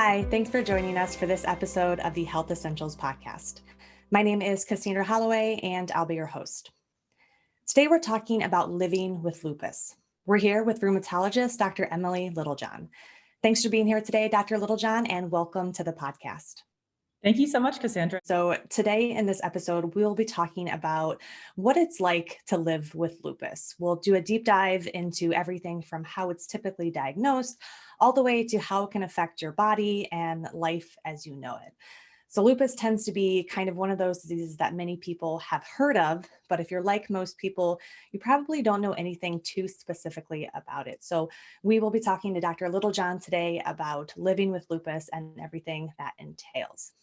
Hi, thanks for joining us for this episode of the Health Essentials podcast. My name is Cassandra Holloway, and I'll be your host. Today, we're talking about living with lupus. We're here with rheumatologist Dr. Emily Littlejohn. Thanks for being here today, Dr. Littlejohn, and welcome to the podcast. Thank you so much, Cassandra. So today in this episode, we'll be talking about what it's like to live with lupus. We'll do a deep dive into everything from how it's typically diagnosed, all the way to how it can affect your body and life as you know it. So lupus tends to be kind of one of those diseases that many people have heard of, but if you're like most people, you probably don't know anything too specifically about it. So we will be talking to Dr. Littlejohn today about living with lupus and everything that entails.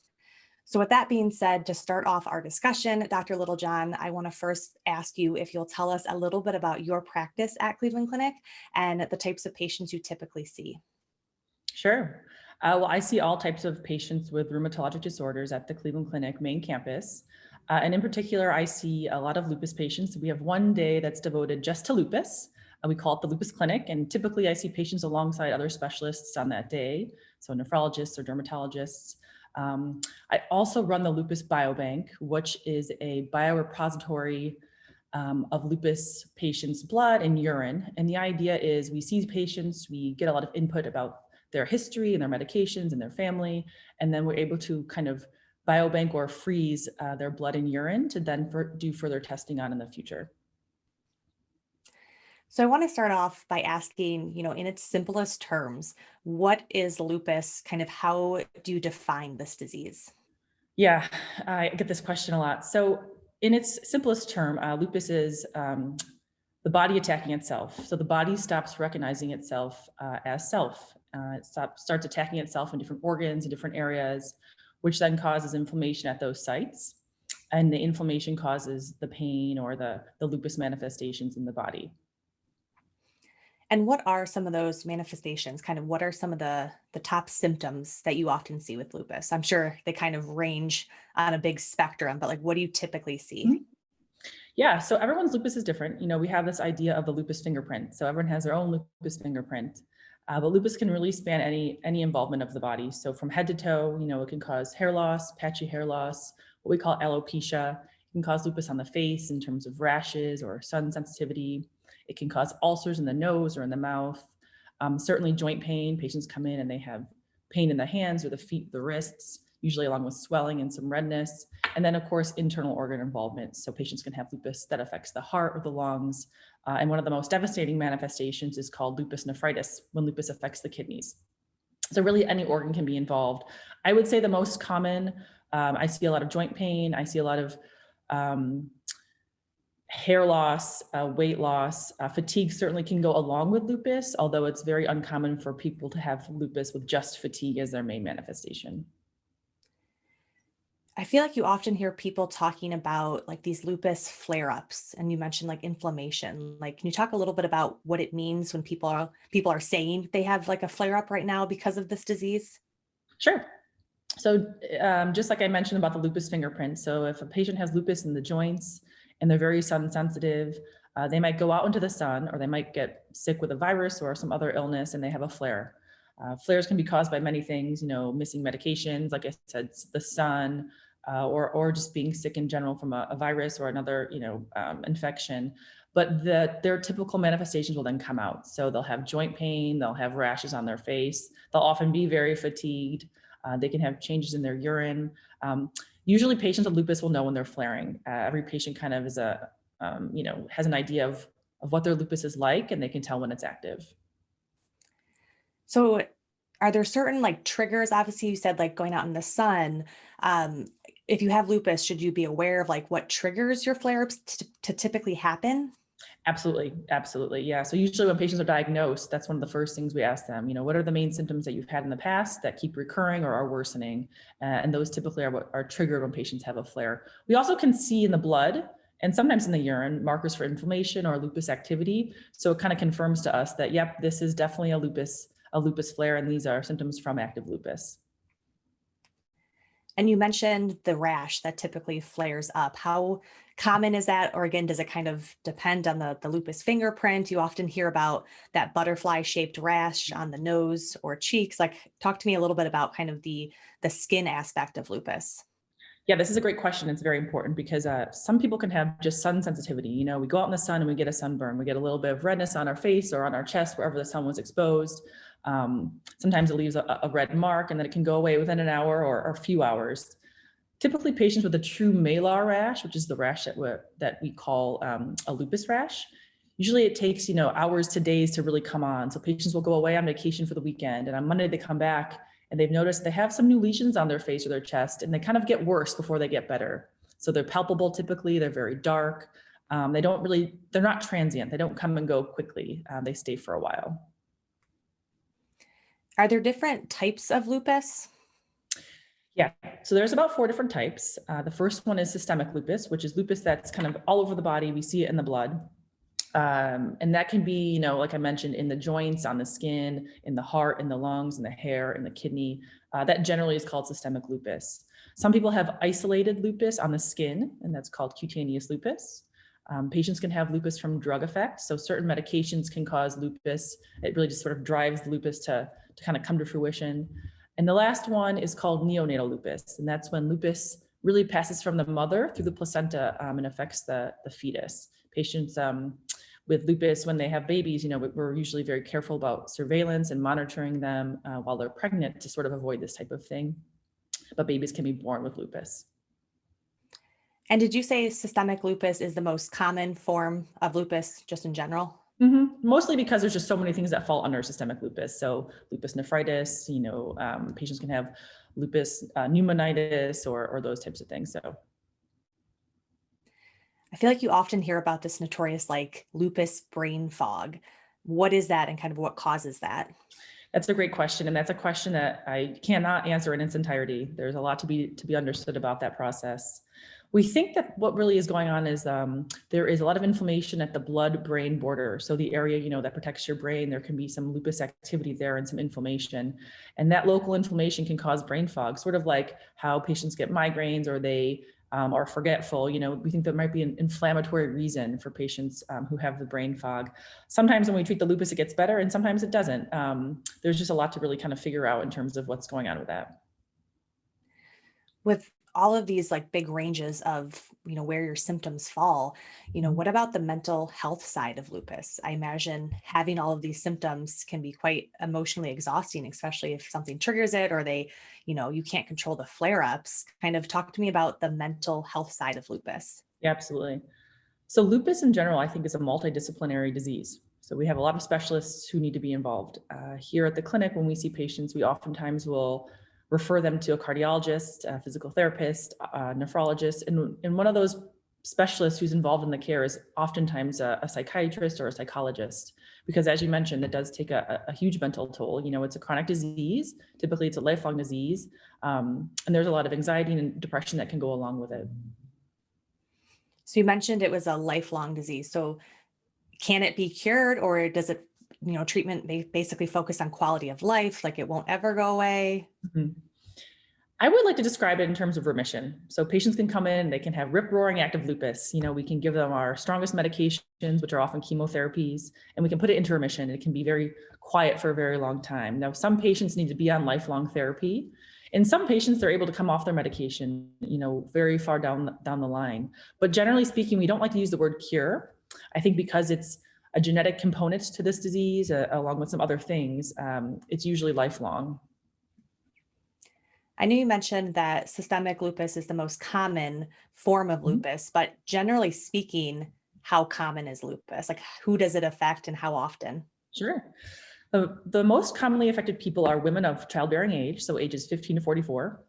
So with that being said, to start off our discussion, Dr. Littlejohn, I want to first ask you if you'll tell us a little bit about your practice at Cleveland Clinic and the types of patients you typically see. Sure. Well, I see all types of patients with rheumatologic disorders at the Cleveland Clinic main campus. And in particular, I see a lot of lupus patients. We have one day that's devoted just to lupus. We call it the Lupus Clinic. And typically I see patients alongside other specialists on that day. So nephrologists or dermatologists. I also run the Lupus Biobank, which is a biorepository of lupus patients' blood and urine. And the idea is we see patients, we get a lot of input about their history and their medications and their family, and then we're able to kind of biobank or freeze their blood and urine to then do further testing on in the future. So I want to start off by asking, in its simplest terms, what is lupus? Kind of how do you define this disease? Yeah, I get this question a lot. So in its simplest term, lupus is the body attacking itself. So the body stops recognizing itself as self. It starts attacking itself in different organs and different areas, which then causes inflammation at those sites. And the inflammation causes the pain or the lupus manifestations in the body. And what are some of those manifestations? Kind of what are some of the top symptoms that you often see with lupus? I'm sure they kind of range on a big spectrum, but like what do you typically see? Mm-hmm. Yeah, so everyone's lupus is different. We have this idea of the lupus fingerprint. So everyone has their own lupus fingerprint. But lupus can really span any involvement of the body. So from head to toe, it can cause hair loss, patchy hair loss, what we call alopecia. It can cause lupus on the face in terms of rashes or sun sensitivity. It can cause ulcers in the nose or in the mouth. Certainly joint pain. Patients come in and they have pain in the hands or the feet, the wrists, usually along with swelling and some redness. And then, of course, internal organ involvement. So patients can have lupus that affects the heart or the lungs. And one of the most devastating manifestations is called lupus nephritis, when lupus affects the kidneys. So really any organ can be involved. I would say the most common, I see a lot of joint pain. I see a lot of hair loss, weight loss. Fatigue certainly can go along with lupus, although it's very uncommon for people to have lupus with just fatigue as their main manifestation. I feel like you often hear people talking about like these lupus flare-ups, and you mentioned like inflammation. Like, can you talk a little bit about what it means when people are saying they have like a flare-up right now because of this disease? Sure. So just like I mentioned about the lupus fingerprint, so if a patient has lupus in the joints and they're very sun sensitive, they might go out into the sun or they might get sick with a virus or some other illness and they have a flare. Flares can be caused by many things, missing medications, like I said, the sun, or just being sick in general from a virus or another, infection. But their typical manifestations will then come out. So they'll have joint pain, they'll have rashes on their face, they'll often be very fatigued. They can have changes in their urine. Usually patients with lupus will know when they're flaring. Every patient kind of is has an idea of what their lupus is like, and they can tell when it's active. So are there certain like triggers? Obviously, you said like going out in the sun. Um, if you have lupus, should you be aware of like what triggers your flare-ups to typically happen? Absolutely. Absolutely. Yeah. So usually when patients are diagnosed, that's one of the first things we ask them, what are the main symptoms that you've had in the past that keep recurring or are worsening? And those typically are what are triggered when patients have a flare. We also can see in the blood and sometimes in the urine markers for inflammation or lupus activity. So it kind of confirms to us that, yep, this is definitely a lupus flare, and these are symptoms from active lupus. And you mentioned the rash that typically flares up. How common is that? Or again, does it kind of depend on the lupus fingerprint? You often hear about that butterfly shaped rash on the nose or cheeks. Like, talk to me a little bit about kind of the skin aspect of lupus. Yeah, this is a great question. It's very important because some people can have just sun sensitivity. You know, we go out in the sun and we get a sunburn. We get a little bit of redness on our face or on our chest, wherever the sun was exposed. Sometimes it leaves a red mark and then it can go away within an hour or a few hours. Typically, patients with a true malar rash, which is the rash that we call a lupus rash, usually it takes, hours to days to really come on. So patients will go away on vacation for the weekend, and on Monday they come back and they've noticed they have some new lesions on their face or their chest, and they kind of get worse before they get better. So they're palpable typically, they're very dark. They're not transient. They don't come and go quickly. They stay for a while. Are there different types of lupus? Yeah, so there's about 4 different types. The first one is systemic lupus, which is lupus that's kind of all over the body. We see it in the blood. And that can be, like I mentioned, in the joints, on the skin, in the heart, in the lungs, in the hair, in the kidney. That generally is called systemic lupus. Some people have isolated lupus on the skin, and that's called cutaneous lupus. Patients can have lupus from drug effects. So certain medications can cause lupus. It really just sort of drives the lupus to kind of come to fruition. And the last one is called neonatal lupus. And that's when lupus really passes from the mother through the placenta and affects the fetus. Patients with lupus, when they have babies, we're usually very careful about surveillance and monitoring them while they're pregnant to sort of avoid this type of thing. But babies can be born with lupus. And did you say systemic lupus is the most common form of lupus just in general? Mm-hmm. Mostly because there's just so many things that fall under systemic lupus. So lupus nephritis, patients can have lupus pneumonitis or those types of things. So I feel like you often hear about this notorious lupus brain fog. What is that and kind of what causes that? that's a great question. And that's a question that I cannot answer in its entirety. There's a lot to be understood about that process. We think that what really is going on is there is a lot of inflammation at the blood-brain border. So the area, that protects your brain, there can be some lupus activity there and some inflammation. And that local inflammation can cause brain fog, sort of like how patients get migraines or they are forgetful. We think there might be an inflammatory reason for patients who have the brain fog. Sometimes when we treat the lupus, it gets better, and sometimes it doesn't. There's just a lot to really kind of figure out in terms of what's going on with that. With all of these big ranges of where your symptoms fall, what about the mental health side of lupus? I imagine having all of these symptoms can be quite emotionally exhausting, especially if something triggers it or you can't control the flare-ups. Kind of talk to me about the mental health side of lupus. Yeah, absolutely. So lupus in general, I think, is a multidisciplinary disease. So we have a lot of specialists who need to be involved. Here at the clinic, when we see patients, we oftentimes will refer them to a cardiologist, a physical therapist, a nephrologist, and one of those specialists who's involved in the care is oftentimes a psychiatrist or a psychologist, because as you mentioned, it does take a huge mental toll. It's a chronic disease. Typically, it's a lifelong disease, and there's a lot of anxiety and depression that can go along with it. So you mentioned it was a lifelong disease. So can it be cured, or does it, treatment basically focus on quality of life, like it won't ever go away? Mm-hmm. I would like to describe it in terms of remission. So patients can come in, they can have rip-roaring active lupus. We can give them our strongest medications, which are often chemotherapies, and we can put it into remission. It can be very quiet for a very long time. Now, some patients need to be on lifelong therapy. In some patients, they're able to come off their medication, very far down the line. But generally speaking, we don't like to use the word cure. I think because it's a genetic component to this disease, along with some other things, it's usually lifelong. I know you mentioned that systemic lupus is the most common form of lupus, but generally speaking, how common is lupus? Like, who does it affect and how often? Sure. The most commonly affected people are women of childbearing age, so ages 15 to 44.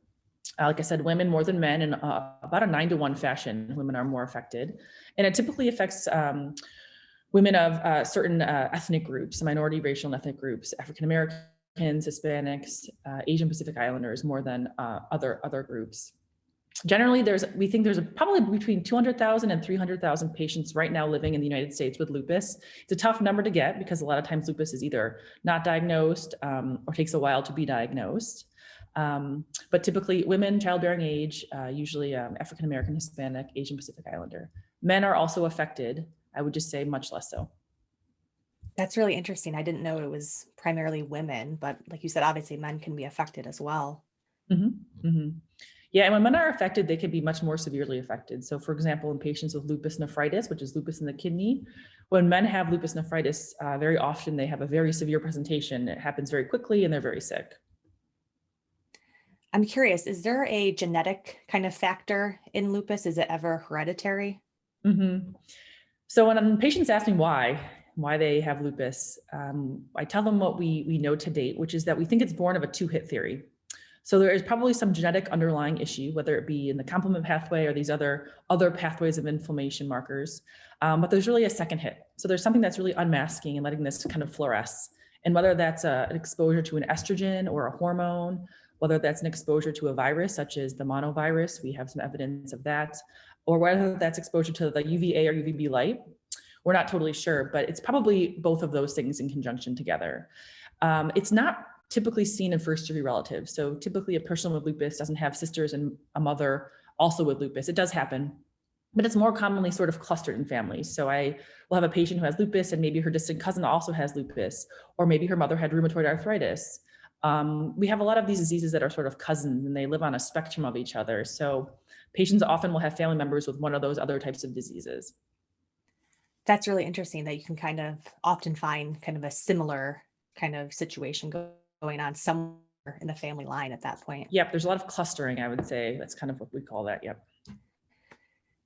Like I said, women more than men in about a 9-to-1 fashion. Women are more affected. And it typically affects women of certain ethnic groups, minority racial and ethnic groups, African Americans, Hispanics, Asian Pacific Islanders, more than other groups. Generally, we think there's probably between 200,000 and 300,000 patients right now living in the United States with lupus. It's a tough number to get because a lot of times lupus is either not diagnosed or takes a while to be diagnosed. But typically women, childbearing age, usually African-American, Hispanic, Asian Pacific Islander. Men are also affected. I would just say much less so. That's really interesting. I didn't know it was primarily women, but like you said, obviously men can be affected as well. Yeah, and when men are affected, they can be much more severely affected. So for example, in patients with lupus nephritis, which is lupus in the kidney, when men have lupus nephritis, very often they have a very severe presentation. It happens very quickly and they're very sick. I'm curious, is there a genetic kind of factor in lupus? Is it ever hereditary? So when patients ask me why they have lupus, I tell them what we know to date, which is that we think it's born of a two-hit theory. So there is probably some genetic underlying issue, whether it be in the complement pathway or these other pathways of inflammation markers. But there's really a second hit. So there's something that's really unmasking and letting this kind of fluoresce. And whether that's an exposure to an estrogen or a hormone, whether that's an exposure to a virus, such as the monovirus, we have some evidence of that, or whether that's exposure to the UVA or UVB light, we're not totally sure, but it's probably both of those things in conjunction together. It's not typically seen in first degree relatives. So typically a person with lupus doesn't have sisters and a mother also with lupus. It does happen, but it's more commonly sort of clustered in families. So I will have a patient who has lupus and maybe her distant cousin also has lupus, or maybe her mother had rheumatoid arthritis. We have a lot of these diseases that are sort of cousins and they live on a spectrum of each other. So patients often will have family members with one of those other types of diseases. That's really interesting that you can kind of often find kind of a similar kind of situation going on somewhere in the family line at that point. Yep, there's a lot of clustering, I would say. That's kind of what we call that, yep.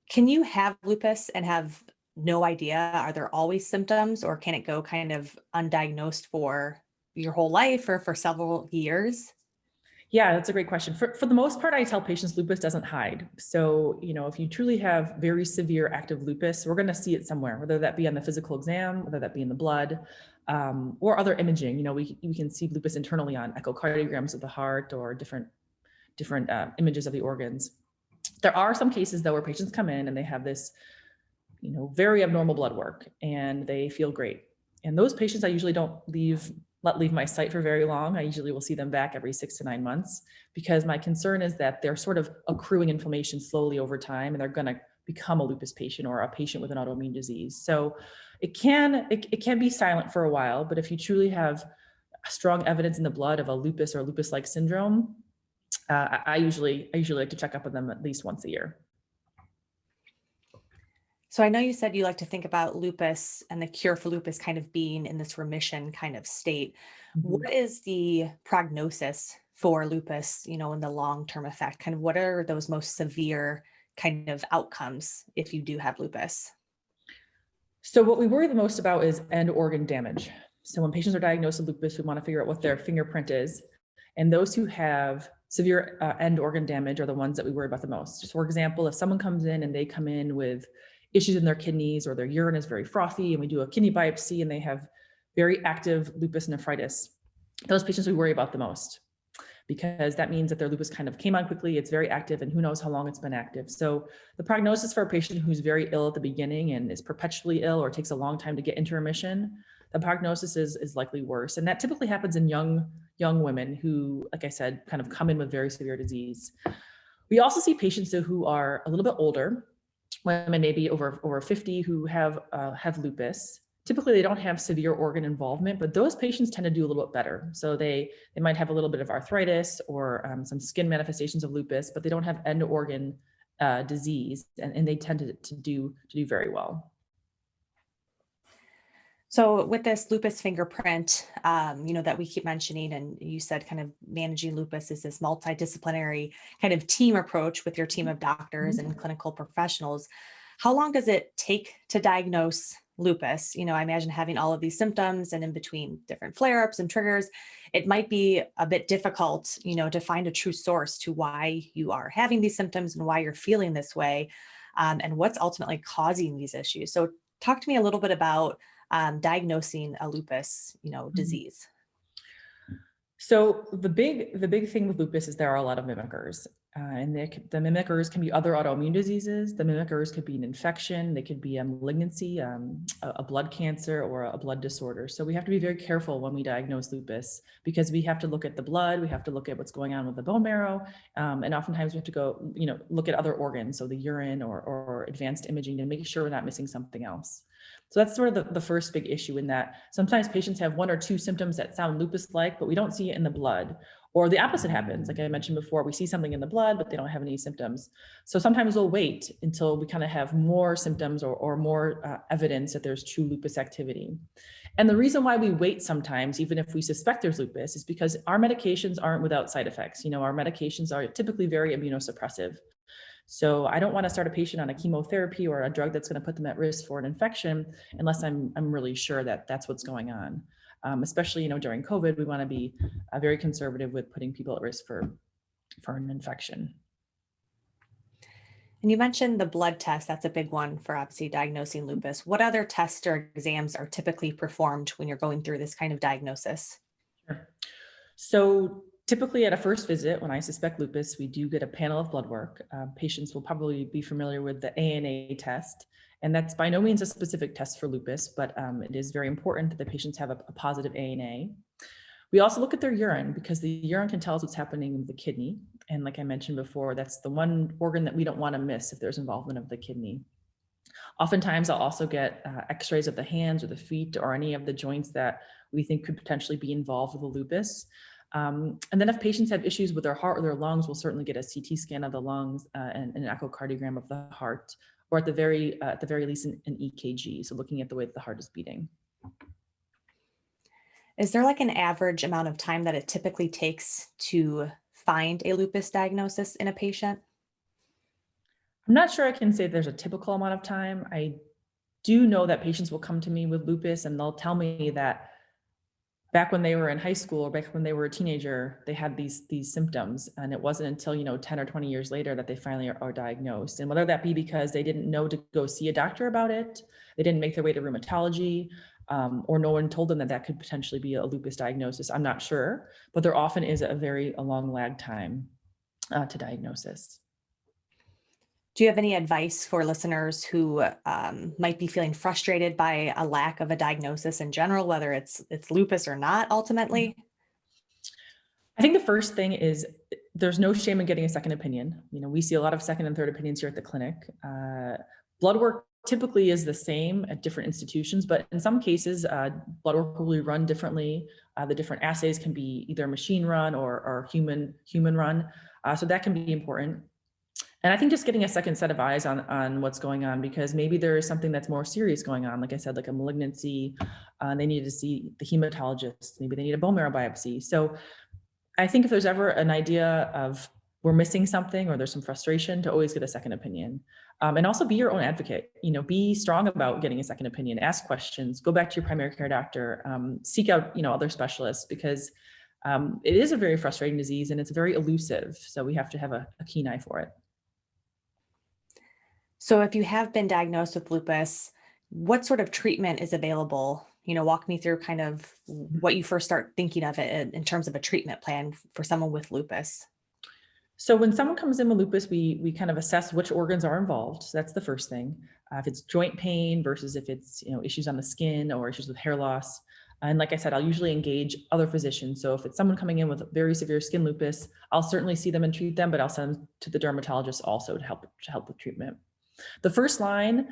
Can you have lupus and have no idea? Are there always symptoms, or can it go kind of undiagnosed for your whole life or for several years? Yeah, that's a great question. For the most part, I tell patients lupus doesn't hide. So, if you truly have very severe active lupus, we're going to see it somewhere, whether that be on the physical exam, whether that be in the blood, or other imaging. We can see lupus internally on echocardiograms of the heart or different images of the organs. There are some cases though where patients come in and they have this, very abnormal blood work and they feel great. And those patients I usually don't let leave my site for very long. I usually will see them back every 6 to 9 months because my concern is that they're sort of accruing inflammation slowly over time and they're going to become a lupus patient or a patient with an autoimmune disease. So it can be silent for a while, but if you truly have strong evidence in the blood of a lupus or lupus-like syndrome, I usually like to check up with them at least once a year. So I know you said you like to think about lupus and the cure for lupus kind of being in this remission kind of state. What is the prognosis for lupus, in the long-term effect? Kind of what are those most severe kind of outcomes if you do have lupus? So what we worry the most about is end organ damage. So when patients are diagnosed with lupus, we want to figure out what their fingerprint is. And those who have severe end organ damage are the ones that we worry about the most. So for example, if someone comes in and they come in with issues in their kidneys or their urine is very frothy and we do a kidney biopsy and they have very active lupus nephritis, those patients we worry about the most because that means that their lupus kind of came on quickly, it's very active, and who knows how long it's been active. So the prognosis for a patient who's very ill at the beginning and is perpetually ill or takes a long time to get into remission, the prognosis is likely worse. And that typically happens in young women who, like I said, kind of come in with very severe disease. We also see patients who are a little bit older, women maybe over 50 who have lupus. Typically, they don't have severe organ involvement, but those patients tend to do a little bit better. So they might have a little bit of arthritis or some skin manifestations of lupus, but they don't have end organ disease, and they tend to do very well. So with this lupus fingerprint, that we keep mentioning, and you said kind of managing lupus is this multidisciplinary kind of team approach with your team of doctors and clinical professionals. How long does it take to diagnose lupus? I imagine having all of these symptoms and in between different flare-ups and triggers, it might be a bit difficult, to find a true source to why you are having these symptoms and why you're feeling this way, and what's ultimately causing these issues. So talk to me a little bit about diagnosing a lupus, disease. So the big thing with lupus is there are a lot of mimickers. And the mimickers can be other autoimmune diseases. The mimickers could be an infection. They could be a malignancy, a blood cancer, or a blood disorder. So we have to be very careful when we diagnose lupus, because we have to look at the blood, we have to look at what's going on with the bone marrow, and oftentimes we have to go, look at other organs, so the urine or advanced imaging, to make sure we're not missing something else. So that's sort of the first big issue, in that sometimes patients have one or two symptoms that sound lupus-like, but we don't see it in the blood. Or the opposite happens. Like I mentioned before, we see something in the blood, but they don't have any symptoms. So sometimes we'll wait until we kind of have more symptoms or more evidence that there's true lupus activity. And the reason why we wait sometimes, even if we suspect there's lupus, is because our medications aren't without side effects. Our medications are typically very immunosuppressive. So I don't want to start a patient on a chemotherapy or a drug that's going to put them at risk for an infection unless I'm really sure that that's what's going on. Especially, during COVID, we want to be very conservative with putting people at risk for an infection. And you mentioned the blood test. That's a big one for obviously diagnosing lupus. What other tests or exams are typically performed when you're going through this kind of diagnosis? Sure. So typically at a first visit, when I suspect lupus, we do get a panel of blood work. Patients will probably be familiar with the ANA test. And that's by no means a specific test for lupus, but it is very important that the patients have a positive ANA. We also look at their urine, because the urine can tell us what's happening with the kidney. And like I mentioned before, that's the one organ that we don't want to miss if there's involvement of the kidney. Oftentimes, I'll also get x-rays of the hands or the feet or any of the joints that we think could potentially be involved with the lupus. And then if patients have issues with their heart or their lungs, we'll certainly get a CT scan of the lungs and an echocardiogram of the heart, or at the very least an EKG, so looking at the way that the heart is beating. Is there like an average amount of time that it typically takes to find a lupus diagnosis in a patient? I'm not sure I can say there's a typical amount of time. I do know that patients will come to me with lupus and they'll tell me that back when they were in high school or back when they were a teenager, they had these symptoms. And it wasn't until, 10 or 20 years later that they finally are diagnosed. And whether that be because they didn't know to go see a doctor about it, they didn't make their way to rheumatology, or no one told them that could potentially be a lupus diagnosis, I'm not sure. But there often is a long lag time to diagnosis. Do you have any advice for listeners who might be feeling frustrated by a lack of a diagnosis in general, whether it's lupus or not ultimately? I think the first thing is there's no shame in getting a second opinion. We see a lot of second and third opinions here at the clinic. Blood work typically is the same at different institutions, but in some cases, blood work will be run differently. The different assays can be either machine run or human run. So that can be important. And I think just getting a second set of eyes on what's going on, because maybe there is something that's more serious going on. Like I said, like a malignancy, they need to see the hematologist, maybe they need a bone marrow biopsy. So I think if there's ever an idea of we're missing something or there's some frustration, to always get a second opinion. And also be your own advocate, be strong about getting a second opinion, ask questions, go back to your primary care doctor, seek out, other specialists, because it is a very frustrating disease and it's very elusive. So we have to have a keen eye for it. So if you have been diagnosed with lupus, what sort of treatment is available? Walk me through kind of what you first start thinking of it in terms of a treatment plan for someone with lupus. So when someone comes in with lupus, we kind of assess which organs are involved. So that's the first thing. If it's joint pain versus if it's issues on the skin or issues with hair loss. And like I said, I'll usually engage other physicians. So if it's someone coming in with very severe skin lupus, I'll certainly see them and treat them, but I'll send them to the dermatologist also to help with treatment. The first line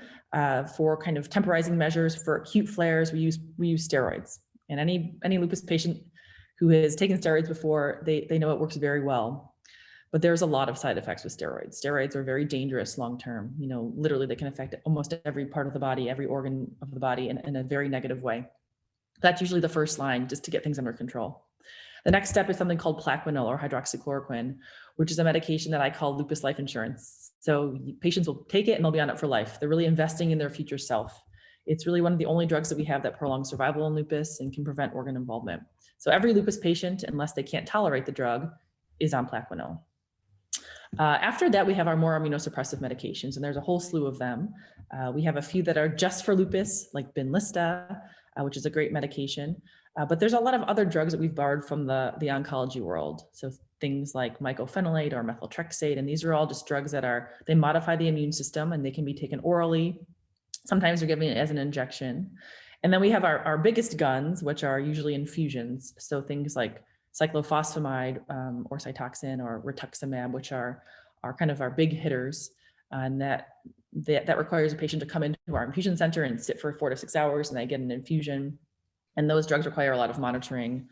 for kind of temporizing measures for acute flares, we use steroids. And any lupus patient who has taken steroids before, they know it works very well. But there's a lot of side effects with steroids. Steroids are very dangerous long-term. Literally they can affect almost every part of the body, every organ of the body in a very negative way. That's usually the first line, just to get things under control. The next step is something called Plaquenil or Hydroxychloroquine, which is a medication that I call lupus life insurance. So patients will take it and they'll be on it for life. They're really investing in their future self. It's really one of the only drugs that we have that prolongs survival in lupus and can prevent organ involvement. So every lupus patient, unless they can't tolerate the drug, is on Plaquenil. After that, we have our more immunosuppressive medications, and there's a whole slew of them. We have a few that are just for lupus, like Benlysta, which is a great medication. But there's a lot of other drugs that we've borrowed from the oncology world. So things like mycophenolate or methotrexate, and these are all just drugs that they modify the immune system, and they can be taken orally. Sometimes they're given it as an injection. And then we have our biggest guns, which are usually infusions. So things like cyclophosphamide or Cytoxan or rituximab, which are kind of our big hitters. And that requires a patient to come into our infusion center and sit for 4 to 6 hours, and they get an infusion. And those drugs require a lot of monitoring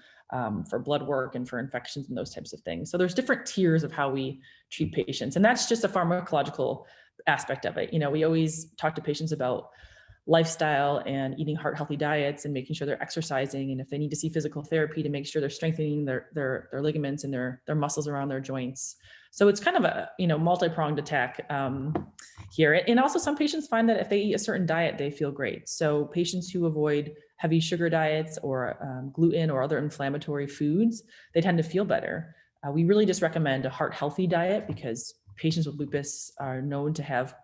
for blood work and for infections and those types of things. So there's different tiers of how we treat patients. And that's just a pharmacological aspect of it. We always talk to patients about lifestyle and eating heart-healthy diets and making sure they're exercising. And if they need to see physical therapy, to make sure they're strengthening their ligaments and their muscles around their joints. So it's kind of a multi-pronged attack here. And also some patients find that if they eat a certain diet, they feel great. So patients who avoid heavy sugar diets or gluten or other inflammatory foods, they tend to feel better. We really just recommend a heart-healthy diet because patients with lupus are known to have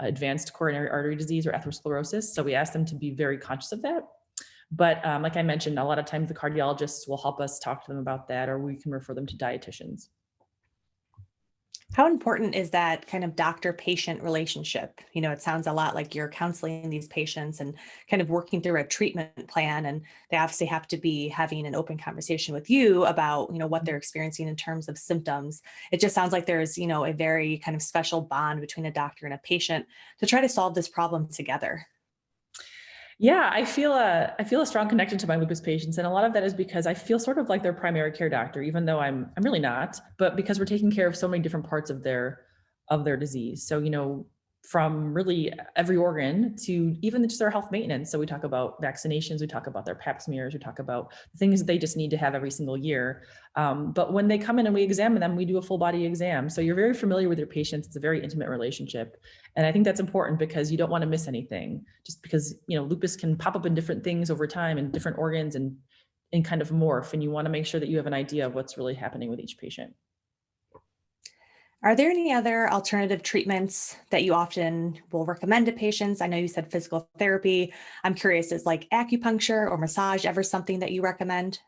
advanced coronary artery disease or atherosclerosis. So we ask them to be very conscious of that. But like I mentioned, a lot of times the cardiologists will help us talk to them about that, or we can refer them to dietitians. How important is that kind of doctor-patient relationship? It sounds a lot like you're counseling these patients and kind of working through a treatment plan, and they obviously have to be having an open conversation with you about, what they're experiencing in terms of symptoms. It just sounds like there's, a very kind of special bond between a doctor and a patient to try to solve this problem together. Yeah, I feel a strong connection to my lupus patients, and a lot of that is because I feel sort of like their primary care doctor, even though I'm really not. But because we're taking care of so many different parts of their disease. So from really every organ to even just their health maintenance. So we talk about vaccinations, we talk about their pap smears, we talk about things that they just need to have every single year. But when they come in and we examine them, we do a full body exam. So you're very familiar with your patients. It's a very intimate relationship. And I think that's important because you don't want to miss anything, just because, lupus can pop up in different things over time and different organs and kind of morph. And you want to make sure that you have an idea of what's really happening with each patient. Are there any other alternative treatments that you often will recommend to patients? I know you said physical therapy. I'm curious, is like acupuncture or massage ever something that you recommend?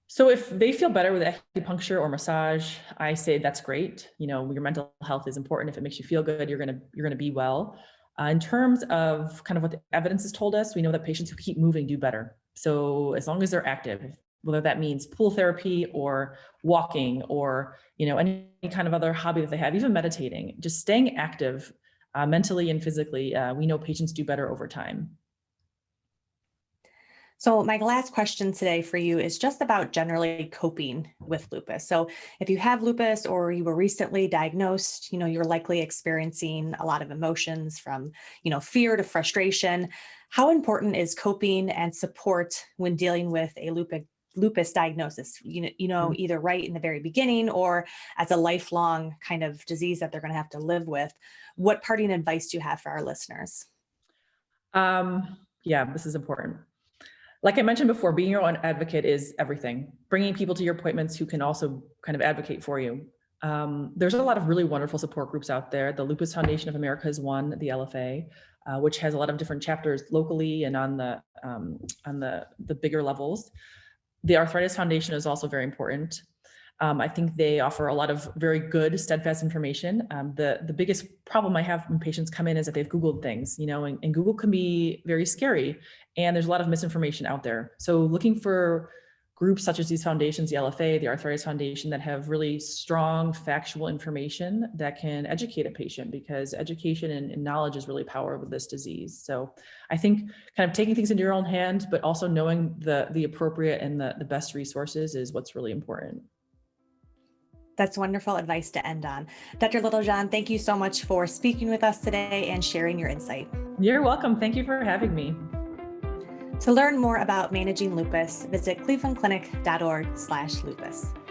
So if they feel better with acupuncture or massage, I say that's great. Your mental health is important. If it makes you feel good, you're gonna be well. In terms of kind of what the evidence has told us, we know that patients who keep moving do better. So as long as they're active, whether that means pool therapy or walking or any kind of other hobby that they have, even meditating, just staying active mentally and physically, we know patients do better over time. So my last question today for you is just about generally coping with lupus. So if you have lupus or you were recently diagnosed, you're likely experiencing a lot of emotions from, fear to frustration. How important is coping and support when dealing with a lupus diagnosis, either right in the very beginning or as a lifelong kind of disease that they're going to have to live with? What parting advice do you have for our listeners? Yeah, this is important. Like I mentioned before, being your own advocate is everything. Bringing people to your appointments who can also kind of advocate for you. There's a lot of really wonderful support groups out there. The Lupus Foundation of America is one, the LFA, which has a lot of different chapters locally and on the bigger levels. The Arthritis Foundation is also very important. I think they offer a lot of very good, steadfast information. The biggest problem I have when patients come in is that they've Googled things, and Google can be very scary, and there's a lot of misinformation out there. So looking for groups such as these foundations, the LFA, the Arthritis Foundation, that have really strong factual information that can educate a patient, because education and knowledge is really power with this disease. So I think kind of taking things into your own hands, but also knowing the appropriate and the best resources is what's really important. That's wonderful advice to end on. Dr. Littlejohn, thank you so much for speaking with us today and sharing your insight. You're welcome. Thank you for having me. To learn more about managing lupus, visit clevelandclinic.org/lupus.